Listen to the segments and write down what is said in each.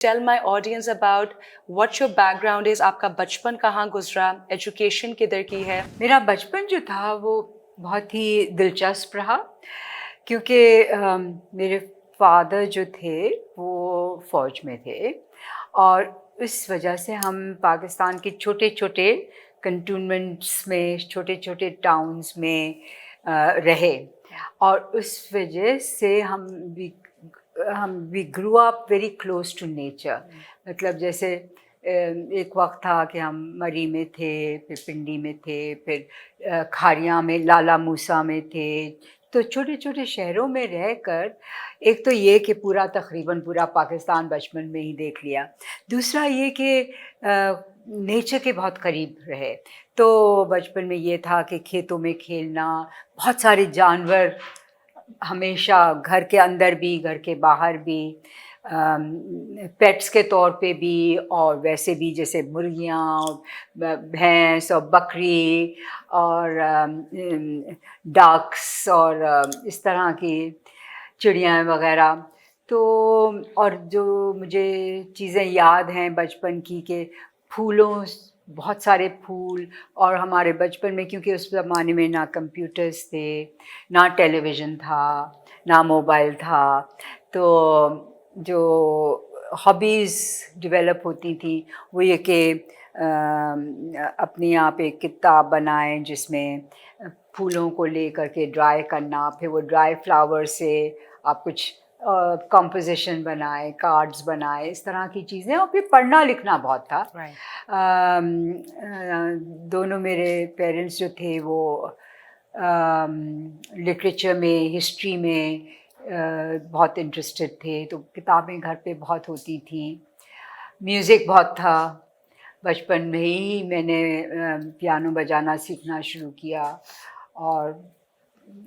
Tell my audience about what your background is. آپ کا بچپن کہاں گزرا, ایجوکیشن کدھر کی ہے؟ میرا بچپن جو تھا وہ بہت ہی دلچسپ رہا کیونکہ میرے فادر جو تھے وہ فوج میں تھے اور اس وجہ سے ہم پاکستان کے چھوٹے چھوٹے کنٹونمنٹس میں, چھوٹے چھوٹے ٹاؤنز میں رہے اور اس وجہ سے ہم we grew up very close to nature. مطلب جیسے ایک وقت تھا کہ ہم مری میں تھے, پھر پنڈی میں تھے, پھر کھاریاں میں, لالا موسیٰ میں تھے. تو چھوٹے چھوٹے شہروں میں رہ کر ایک تو یہ کہ تقریباً پورا پاکستان بچپن میں ہی دیکھ لیا. دوسرا یہ کہ نیچر کے بہت قریب رہے. تو بچپن میں یہ تھا کہ کھیتوں میں کھیلنا, بہت سارے جانور ہمیشہ, گھر کے اندر بھی گھر کے باہر بھی, پیٹس کے طور پہ بھی اور ویسے بھی, جیسے مرغیاں, بھینس اور بکری اور ڈاکس اور اس طرح کی چڑیاں وغیرہ. تو اور جو مجھے چیزیں یاد ہیں بچپن کی کہ پھولوں, بہت سارے پھول. اور ہمارے بچپن میں کیونکہ اس زمانے میں نہ کمپیوٹرز تھے, نہ ٹیلی ویژن تھا, نہ موبائل تھا, تو جو ہابیز ڈیولپ ہوتی تھیں وہ یہ کہ اپنے آپ ایک کتاب بنائیں جس میں پھولوں کو لے کر کے ڈرائی کرنا, پھر وہ ڈرائی فلاور سے آپ کچھ کمپوزیشن بنائے, کارڈز بنائے, اس طرح کی چیزیں. اور پھر پڑھنا لکھنا بہت تھا. دونوں میرے پیرنٹس جو تھے وہ لٹریچر میں, ہسٹری میں بہت انٹرسٹڈ تھے, تو کتابیں گھر پہ بہت ہوتی تھیں. میوزک بہت تھا. بچپن میں ہی میں نے پیانو بجانا سیکھنا شروع کیا اور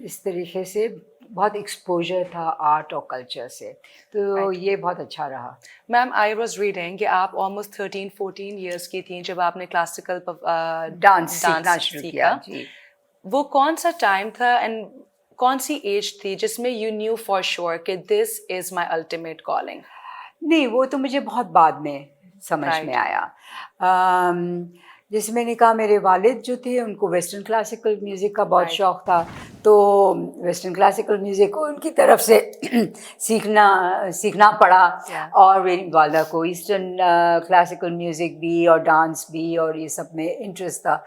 اس طریقے سے بہت ایکسپوجر تھا آرٹ اور کلچر سے. تو یہ بہت اچھا رہا. میم آئی واز ریڈنگ کہ آپ آلموسٹ 13-14 ایئرس کی تھیں جب آپ نے کلاسیکل ڈانس سیکھنا شروع کیا. جی, وہ کون سا ٹائم تھا اینڈ کون سی ایج تھی جس میں یو نیو فار شیور کہ this is my ultimate calling? نہیں, وہ تو مجھے بہت بعد میں سمجھ میں آیا. جیسے میں نے کہا, میرے والد جو تھے ان کو ویسٹرن کلاسیکل میوزک کا بہت شوق تھا, تو ویسٹرن کلاسیکل میوزک کو ان کی طرف سے سیکھنا پڑا. اور میری والدہ کو ایسٹرن کلاسیکل میوزک بھی اور ڈانس بھی اور یہ سب میں انٹرسٹ تھا.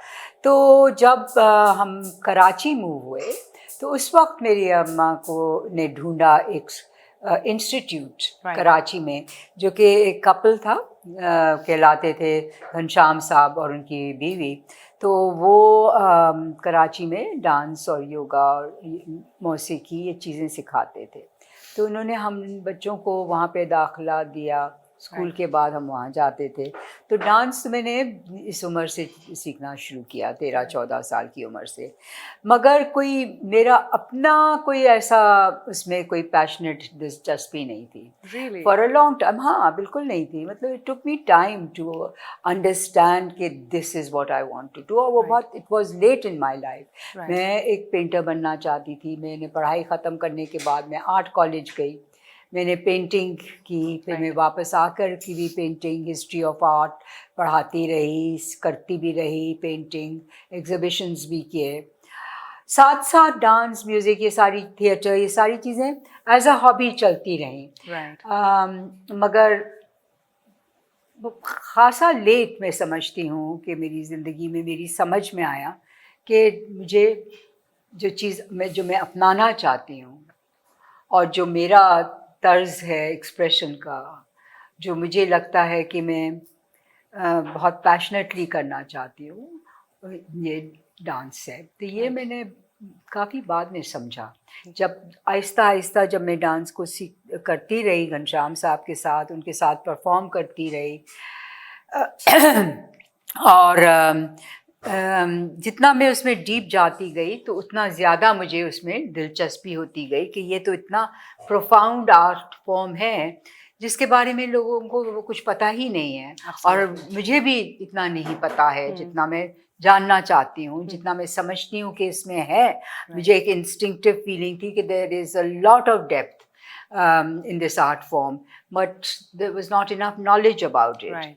تو جب ہم کراچی موو ہوئے تو اس وقت میری اماں کو نے ڈھونڈا ایک انسٹیٹیوٹ کراچی میں, جو کہ ایک کپل تھا, کہلاتے تھے گھنشام صاحب اور ان کی بیوی. تو وہ کراچی میں ڈانس اور یوگا اور موسیقی یہ چیزیں سکھاتے تھے. تو انہوں نے ہم بچوں کو وہاں پہ داخلہ دیا. اسکول کے بعد ہم وہاں جاتے تھے. تو ڈانس میں نے اس عمر سے سیکھنا شروع کیا, 13-14 سال کی عمر سے. مگر کوئی میرا اپنا کوئی ایسا اس میں کوئی پیشنیٹ دلچسپی نہیں تھی فار اے لانگ ٹائم. ہاں بالکل نہیں تھی. مطلب it took me time to understand کہ this is what I want to do. اور وہ بہت it was late in my life. میں ایک پینٹر بننا چاہتی تھی. میں نے پڑھائی ختم کرنے کے بعد میں آرٹ کالج گئی, میں نے پینٹنگ کی, پھر میں واپس آ کر کی بھی پینٹنگ, ہسٹری آف آرٹ پڑھاتی رہی, کرتی بھی رہی پینٹنگ, ایگزیبیشنز بھی کیے. ساتھ ساتھ ڈانس, میوزک, یہ ساری تھیٹر, یہ ساری چیزیں ایز اے ہابی چلتی رہیں. مگر خاصا لیٹ میں سمجھتی ہوں کہ میری زندگی میں میری سمجھ میں آیا کہ مجھے جو میں اپنانا چاہتی ہوں اور جو میرا طرز ہے ایکسپریشن کا, جو مجھے لگتا ہے کہ میں بہت پیشنیٹلی کرنا چاہتی ہوں, یہ ڈانس ہے. تو یہ میں نے کافی بعد میں سمجھا, جب آہستہ آہستہ جب میں ڈانس کو کرتی رہی گھنشام صاحب کے ساتھ, ان کے ساتھ پرفارم کرتی رہی, اور جتنا میں اس میں ڈیپ جاتی گئی تو اتنا زیادہ مجھے اس میں دلچسپی ہوتی گئی کہ یہ تو اتنا پروفاؤنڈ آرٹ فارم ہے جس کے بارے میں لوگوں کو کچھ پتہ ہی نہیں ہے. اور مجھے بھی اتنا نہیں پتہ ہے جتنا میں جاننا چاہتی ہوں, جتنا میں سمجھتی ہوں کہ اس میں ہے. مجھے ایک انسٹنکٹیو فیلنگ تھی کہ there is a lot of depth. in this art form, but there was not enough knowledge about it. Right.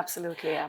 Absolutely, yeah.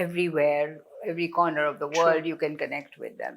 everywhere, every corner of the world. You can connect with them.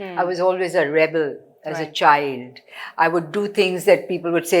I was always a rebel as a child. I would do things that people would say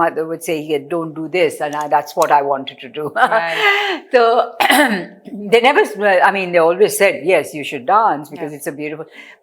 mother would say yeah, don't do this, and that's what I wanted to do. So they never, I mean they always said yes you should dance because it's a beautiful,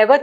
never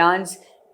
dance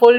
full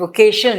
vocation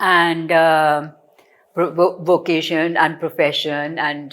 And vocation and profession and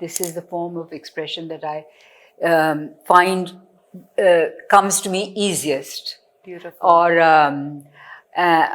this is the form of expression that I find comes to me easiest. Beautiful.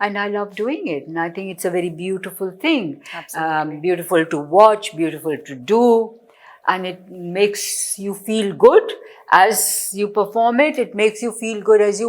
and I love doing it, and I think it's a very beautiful thing. Beautiful to watch, beautiful to do, and it makes you feel good as you perform it. It makes you feel good as you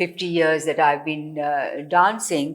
50 years that I've been dancing,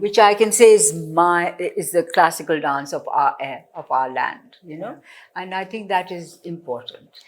which I can say is the classical dance of our land, you know, and I think that is important.